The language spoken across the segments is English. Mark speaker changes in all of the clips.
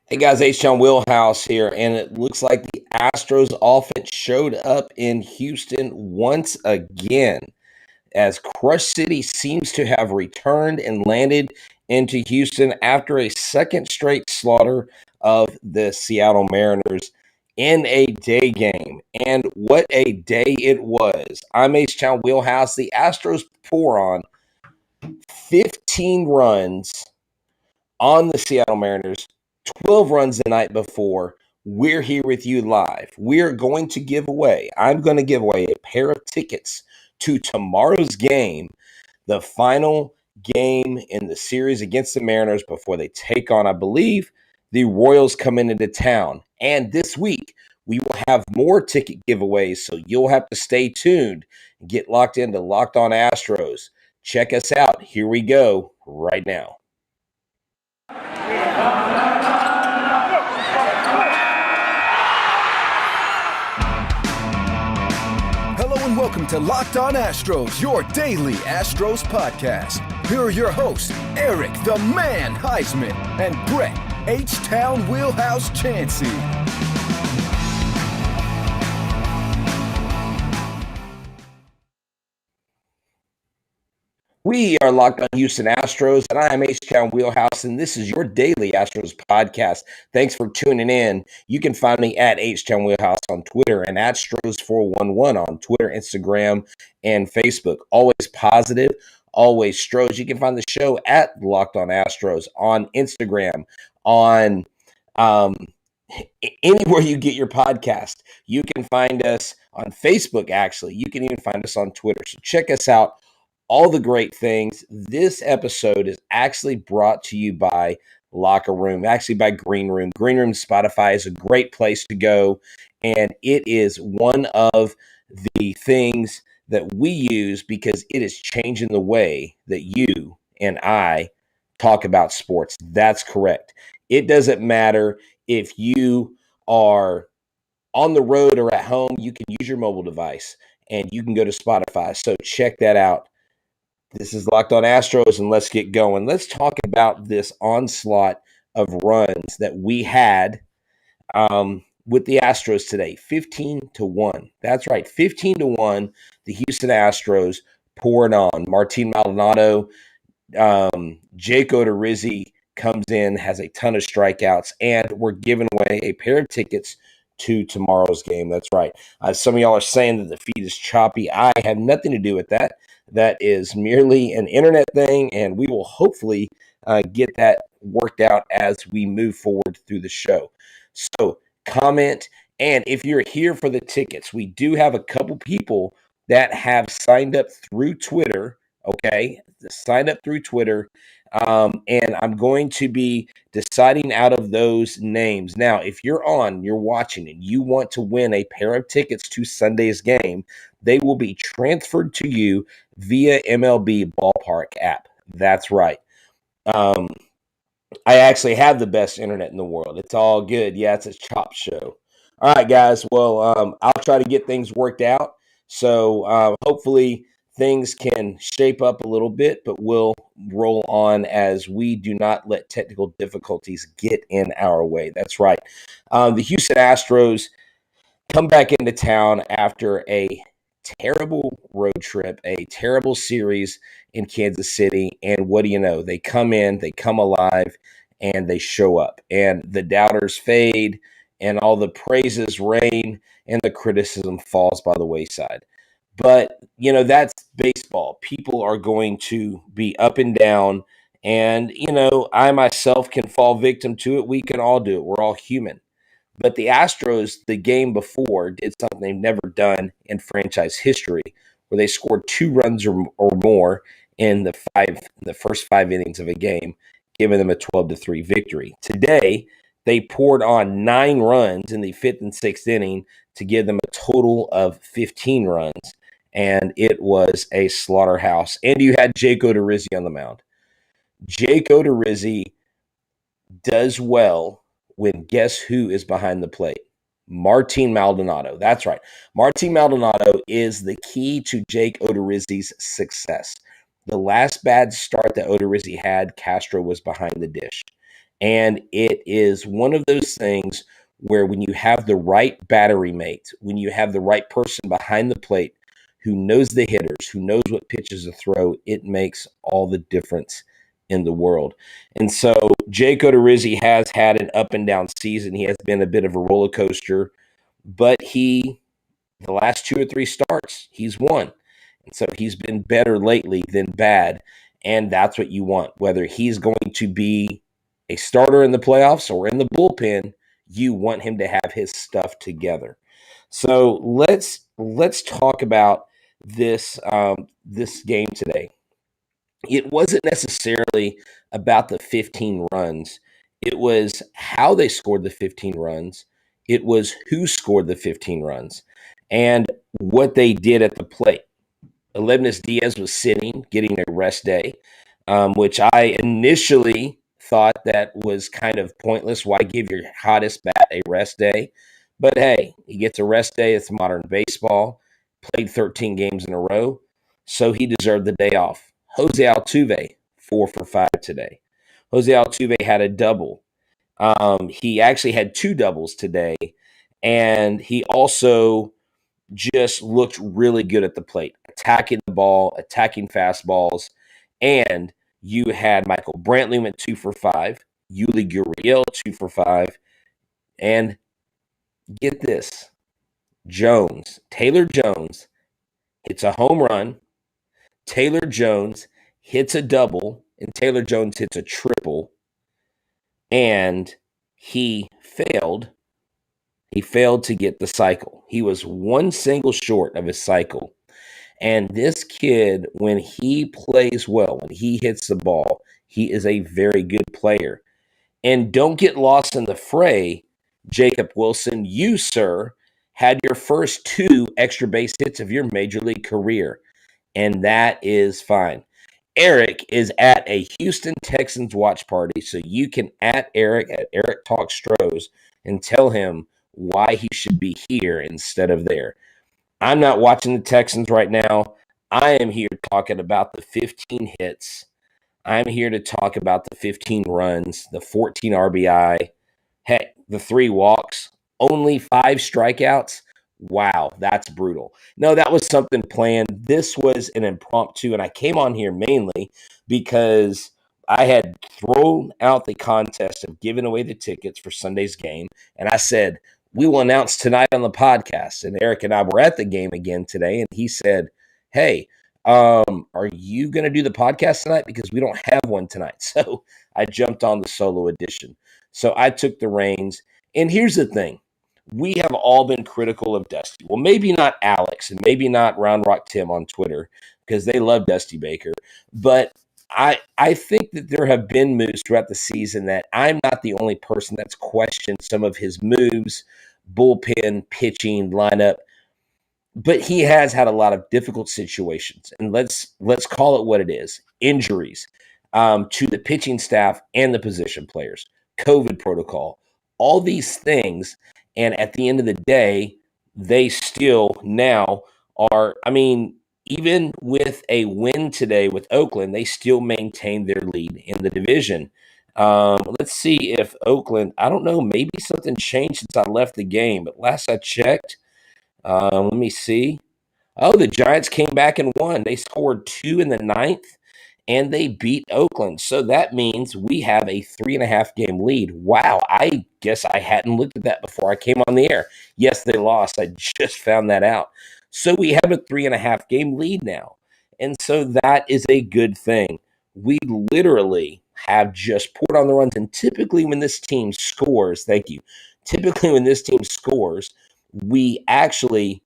Speaker 1: Hey guys, H-Town Wheelhouse here, and it looks like the Astros offense showed up in Houston once again as Crush City seems to have returned and landed into Houston after a second straight slaughter of the Seattle Mariners in a day game. And what a day it was. I'm H-Town Wheelhouse. The Astros pour on 15 runs on the Seattle Mariners, 12 runs the night before. We're here with you live. We're going to give away, I'm going to give away a pair of tickets to tomorrow's game, the final game in the series against the Mariners before they take on, I believe, the Royals coming into town. And this week, we will have more ticket giveaways, so you'll have to stay tuned and get locked into Locked On Astros. Check us out. Here we go right now.
Speaker 2: Hello and welcome to Locked On Astros, your daily Astros podcast. Here are your hosts, Eric the Man Heisman and Brett H-Town Wheelhouse Chansey.
Speaker 1: We are Locked On Houston Astros, and I am H-Town Wheelhouse, and this is your daily Astros podcast. Thanks for tuning in. You can find me at H-Town Wheelhouse on Twitter and at Astros411 on Twitter, Instagram, and Facebook. Always positive, always Stros. You can find the show at Locked On Astros on Instagram, on anywhere you get your podcast. You can find us on Facebook, actually. You can even find us on Twitter. So check us out. All the great things. This episode is actually brought to you by Locker Room, actually by Green Room. Green Room Spotify is a great place to go, and it is one of the things that we use because it is changing the way that you and I talk about sports. That's correct. It doesn't matter if you are on the road or at home, you can use your mobile device and you can go to Spotify. So check that out. This is Locked On Astros, and let's get going. Let's talk about this onslaught of runs that we had with the Astros today. 15-1. That's right, 15-1. The Houston Astros poured on. Martin Maldonado, Jake Odorizzi comes in, has a ton of strikeouts, and we're giving away a pair of tickets to tomorrow's game. That's right. Some of y'all are saying that the feed is choppy. I have nothing to do with that. That is merely an internet thing, and we will hopefully get that worked out as we move forward through the show. So comment, and if you're here for the tickets, we do have a couple people that have signed up through Twitter, okay? Signed up through Twitter, and I'm going to be deciding out of those names. Now, if you're watching, and you want to win a pair of tickets to Sunday's game, they will be transferred to you via MLB Ballpark app. That's right. I actually have the best internet in the world. It's all good. Yeah, it's a chop show. All right, guys. Well, I'll try to get things worked out. So hopefully things can shape up a little bit, but we'll roll on as we do not let technical difficulties get in our way. That's right. The Houston Astros come back into town after a terrible road trip, a terrible series in Kansas City. And what do you know? They come in, they come alive, and they show up. And the doubters fade, and all the praises reign, and the criticism falls by the wayside. But, that's baseball. People are going to be up and down. And, I myself can fall victim to it. We can all do it. We're all human. But the Astros, the game before, did something they've never done in franchise history, where they scored 2 runs or more in the first 5 innings of a game, giving them a 12-3 victory. Today, they poured on 9 runs in the 5th and 6th inning to give them a total of 15 runs, and it was a slaughterhouse. And you had Jake Odorizzi on the mound. Jake Odorizzi does well when guess who is behind the plate? Martin Maldonado. That's right. Martin Maldonado is the key to Jake Odorizzi's success. The last bad start that Odorizzi had, Castro was behind the dish. And it is one of those things where when you have the right battery mate, when you have the right person behind the plate who knows the hitters, who knows what pitches to throw, it makes all the difference in the world. And so Jake Odorizzi has had an up and down season. He has been a bit of a roller coaster, but the last 2 or 3 starts, he's won. And so he's been better lately than bad. And that's what you want. Whether he's going to be a starter in the playoffs or in the bullpen, you want him to have his stuff together. So let's talk about this game today. It wasn't necessarily about the 15 runs. It was how they scored the 15 runs. It was who scored the 15 runs and what they did at the plate. Leibniz Diaz was sitting, getting a rest day, which I initially thought that was kind of pointless. Why give your hottest bat a rest day? But hey, he gets a rest day. It's modern baseball. Played 13 games in a row, so he deserved the day off. Jose Altuve, 4 for 5 today. Jose Altuve had a double. He actually had 2 doubles today, and he also just looked really good at the plate, attacking the ball, attacking fastballs. And you had Michael Brantley went 2 for 5, Yuli Gurriel 2 for 5, and get this, Taylor Jones hits a home run, Taylor Jones hits a double, and Taylor Jones hits a triple, and he failed. He failed to get the cycle. He was one single short of his cycle. And this kid, when he plays well, when he hits the ball, he is a very good player. And don't get lost in the fray, Jacob Wilson. You, sir, had your first 2 extra base hits of your major league career, and that is fine. Eric is at a Houston Texans watch party, so you can at Eric Talk Stros and tell him why he should be here instead of there. I'm not watching the Texans right now. I am here talking about the 15 hits. I'm here to talk about the 15 runs, the 14 RBI, heck, the 3 walks, only 5 strikeouts. Wow, that's brutal. No, that was something planned. This was an impromptu, and I came on here mainly because I had thrown out the contest of giving away the tickets for Sunday's game, and I said, we will announce tonight on the podcast. And Eric and I were at the game again today, and he said, hey, are you going to do the podcast tonight? Because we don't have one tonight. So I jumped on the solo edition. So I took the reins. And here's the thing. We have all been critical of Dusty. Well, maybe not Alex and maybe not Round Rock Tim on Twitter because they love Dusty Baker. But I think that there have been moves throughout the season that I'm not the only person that's questioned some of his moves, bullpen, pitching, lineup. But he has had a lot of difficult situations, and let's call it what it is: injuries to the pitching staff and the position players, COVID protocol, all these things. And at the end of the day, they still now are. I mean, even with a win today with Oakland, they still maintain their lead in the division. Let's see if Oakland. I don't know. Maybe something changed since I left the game, but last I checked. Let me see. Oh, the Giants came back and won. They scored 2 in the ninth, and they beat Oakland. So that means we have a 3.5 game lead. Wow, I guess I hadn't looked at that before I came on the air. Yes, they lost. I just found that out. So we have a 3.5 game lead now. And so that is a good thing. We literally have just poured on the runs. And typically when this team scores, thank you. Typically when this team scores, we actually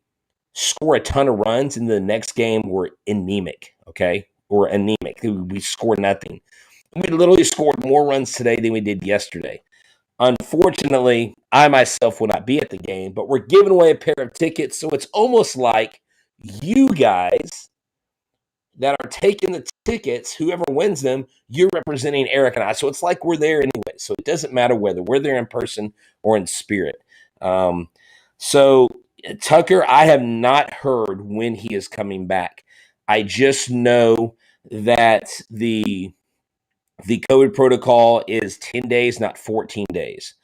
Speaker 1: score a ton of runs, and the next game we're anemic, okay? We're anemic. We score nothing. We literally scored more runs today than we did yesterday. Unfortunately, I myself will not be at the game, but we're giving away a pair of tickets, so it's almost like you guys that are taking the tickets, whoever wins them, you're representing Eric and I. So it's like we're there anyway. So it doesn't matter whether we're there in person or in spirit. So Tucker, I have not heard when he is coming back. I just know that the The COVID protocol is 10 days, not 14 days.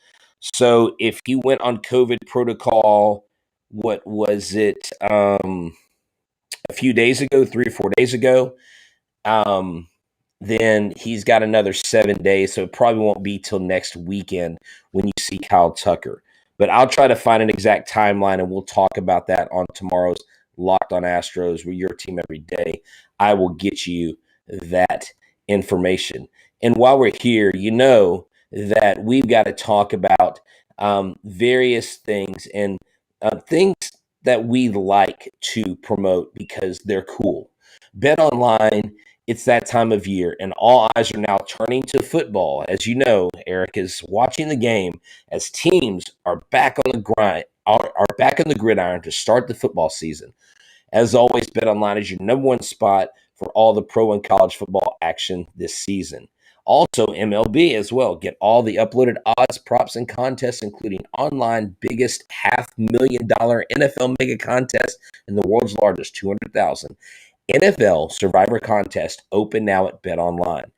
Speaker 1: So if you went on COVID protocol, what was it, a few days ago, 3 or 4 days ago, um, then he's got another 7 days. So it probably won't be till next weekend when you see Kyle Tucker. But I'll try to find an exact timeline, and we'll talk about that on tomorrow's Locked on Astros. We're your team every day. I will get you that information. And while we're here, you know that we've got to talk about various things and things that we like to promote because they're cool. Bet Online, it's that time of year, and all eyes are now turning to football. As you know, Eric is watching the game as teams are back on the grind, are back on the gridiron to start the football season. As always, Bet Online is your number one spot for all the pro and college football action this season. Also, MLB as well. Get all the uploaded odds, props, and contests, including online biggest $500,000 NFL mega contest and the world's largest 200,000 NFL Survivor contest open now at Bet Online.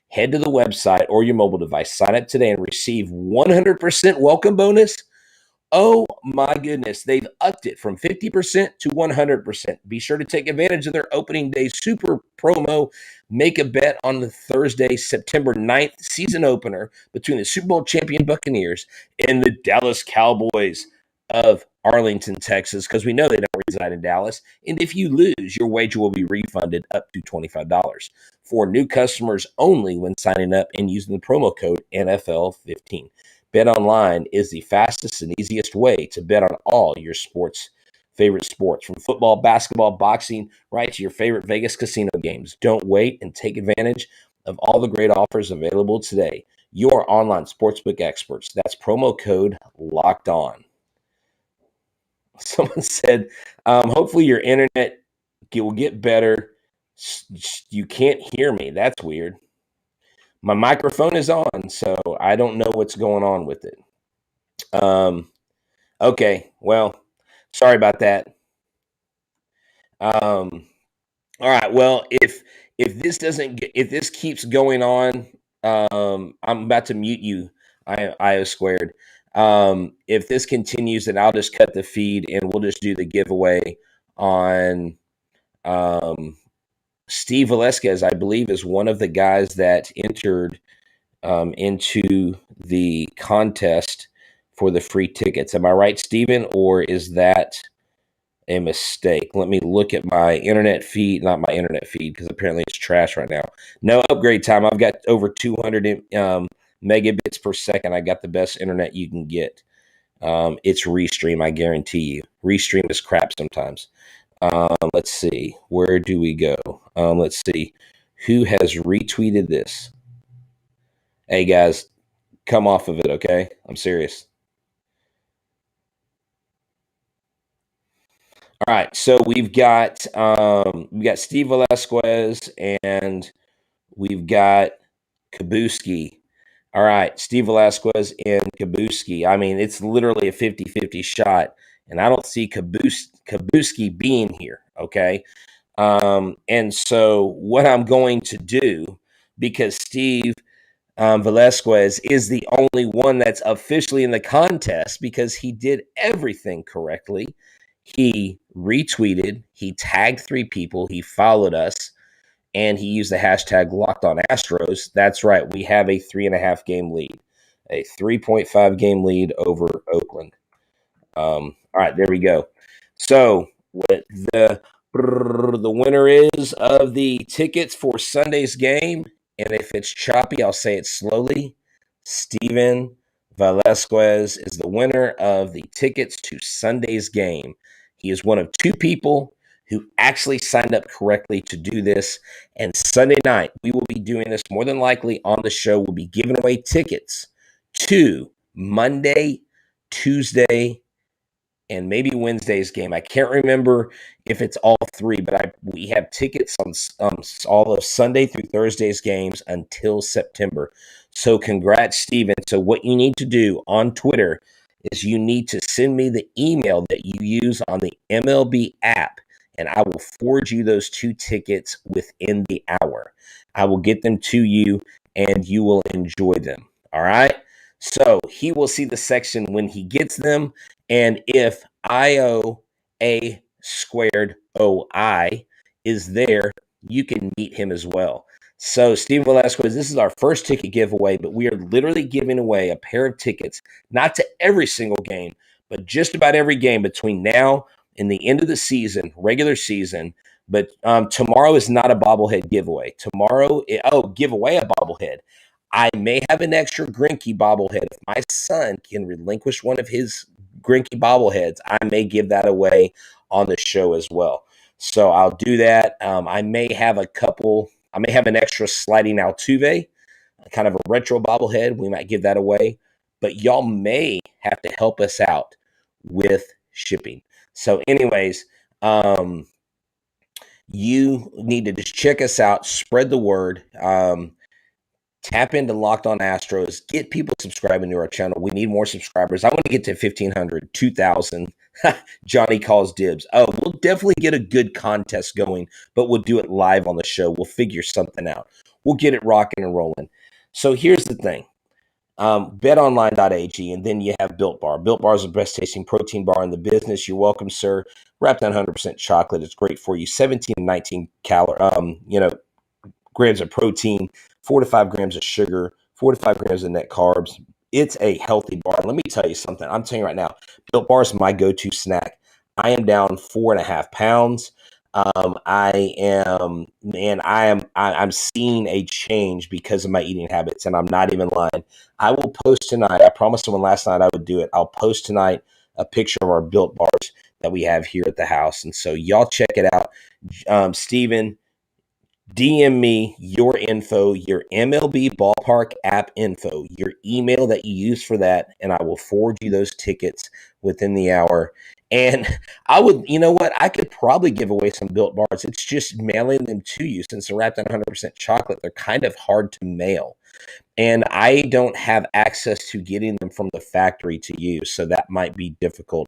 Speaker 1: Head to the website or your mobile device, sign up today, and receive 100% welcome bonus. Oh my goodness, they've upped it from 50% to 100%. Be sure to take advantage of their opening day super promo. Make a bet on the Thursday, September 9th season opener between the Super Bowl champion Buccaneers and the Dallas Cowboys of Arlington, Texas, because we know they don't reside in Dallas. And if you lose, your wager will be refunded up to $25 for new customers only when signing up and using the promo code NFL15. Bet Online is the fastest and easiest way to bet on all your favorite sports, from football, basketball, boxing, right to your favorite Vegas casino games. Don't wait and take advantage of all the great offers available today. Your online sportsbook experts. That's promo code Locked On. Someone said, hopefully your internet will get better. You can't hear me. That's weird. My microphone is on, so I don't know what's going on with it. Okay, well, sorry about that. All right, well, if this keeps going on, I'm about to mute you, IO squared. If this continues, then I'll just cut the feed and we'll just do the giveaway on Steve Velasquez. I believe is one of the guys that entered into the contest for the free tickets. Am I right, Steven, or is that a mistake? Let me look at my internet feed, not my internet feed, because apparently it's trash right now. No upgrade time. I've got over 200 megabits per second. I got the best internet you can get. It's Restream, I guarantee you. Restream is crap sometimes. Let's see. Where do we go? Let's see. Who has retweeted this? Hey, guys, come off of it, okay? I'm serious. All right, so we've got Steve Velasquez and we've got Kabuski. All right, Steve Velasquez and Kabuski. I mean, it's literally a 50-50 shot, and I don't see Kabuski being here, okay? And so what I'm going to do, because Steve Velasquez is the only one that's officially in the contest because he did everything correctly. He retweeted, he tagged 3 people, he followed us, and he used the hashtag Locked On Astros. That's right, we have a 3.5 game lead, a 3.5 game lead over Oakland. All right, there we go. So what the winner is of the tickets for Sunday's game, and if it's choppy, I'll say it slowly. Steven Velasquez is the winner of the tickets to Sunday's game. He is one of 2 people who actually signed up correctly to do this. And Sunday night, we will be doing this more than likely on the show. We'll be giving away tickets to Monday, Tuesday, and maybe Wednesday's game. I can't remember if it's all 3, but we have tickets on all of Sunday through Thursday's games until September. So congrats, Steven. So what you need to do on Twitter is you need to send me the email that you use on the MLB app, and I will forward you those 2 tickets within the hour. I will get them to you and you will enjoy them. All right. So he will see the section when he gets them. And if IOA squared OI is there, you can meet him as well. So, Steve Velasquez, this is our first ticket giveaway, but we are literally giving away a pair of tickets, not to every single game, but just about every game between now and the end of the season, regular season. But tomorrow is not a bobblehead giveaway. Give away a bobblehead. I may have an extra Grinky bobblehead. If my son can relinquish one of his Grinky bobbleheads, I may give that away on the show as well. So I'll do that. I may have an extra sliding Altuve, kind of a retro bobblehead. We might give that away. But y'all may have to help us out with shipping. So, anyways, you need to just check us out, spread the word. Tap into Locked On Astros. Get people subscribing to our channel. We need more subscribers. I want to get to 1,500, 2,000. Johnny calls dibs. Oh, we'll definitely get a good contest going, but we'll do it live on the show. We'll figure something out. We'll get it rocking and rolling. So here's the thing. BetOnline.ag, and then you have Built Bar. Built Bar is the best tasting protein bar in the business. You're welcome, sir. Wrapped in 100% chocolate. It's great for you. 17 and 19 grams of protein, 4 to 5 grams of sugar, 4 to 5 grams of net carbs. It's a healthy bar. Let me tell you something. I'm telling you right now, Built Bar is my go-to snack. I am down 4.5 pounds. I'm seeing a change because of my eating habits, and I'm not even lying. I will post tonight. I promised someone last night I would do it. I'll post tonight a picture of our Built Bars that we have here at the house. And so y'all check it out. Steven, DM me your info, your MLB ballpark app info, your email that you use for that, and I will forward you those tickets within the hour. And you know what? I could probably give away some Built Bars. It's just mailing them to you. Since they're wrapped in 100% chocolate, they're kind of hard to mail. And I don't have access to getting them from the factory to you, so that might be difficult.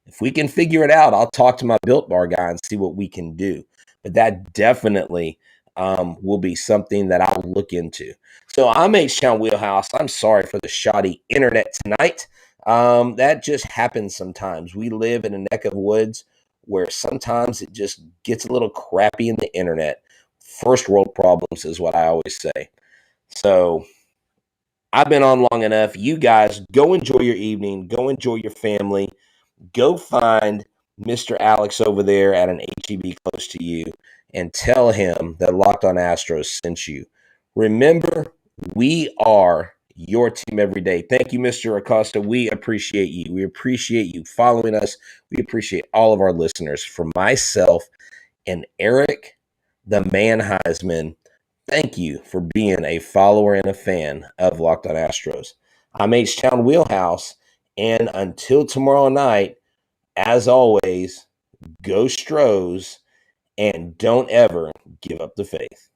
Speaker 1: If we can figure it out, I'll talk to my Built Bar guy and see what we can do. But that definitely will be something that I'll look into. So I'm H-Town Wheelhouse. I'm sorry for the shoddy internet tonight. That just happens sometimes. We live in a neck of woods where sometimes it just gets a little crappy in the internet. First world problems is what I always say. So I've been on long enough. You guys go enjoy your evening. Go enjoy your family. Go find Mr. Alex over there at an HEB close to you and tell him that Locked On Astros sent you. Remember, we are your team every day. Thank you, Mr. Acosta. We appreciate you. We appreciate you following us. We appreciate all of our listeners. For myself and Eric, the man Heisman, thank you for being a follower and a fan of Locked On Astros. I'm H-Town Wheelhouse, and until tomorrow night, as always, go Stros, and don't ever give up the faith.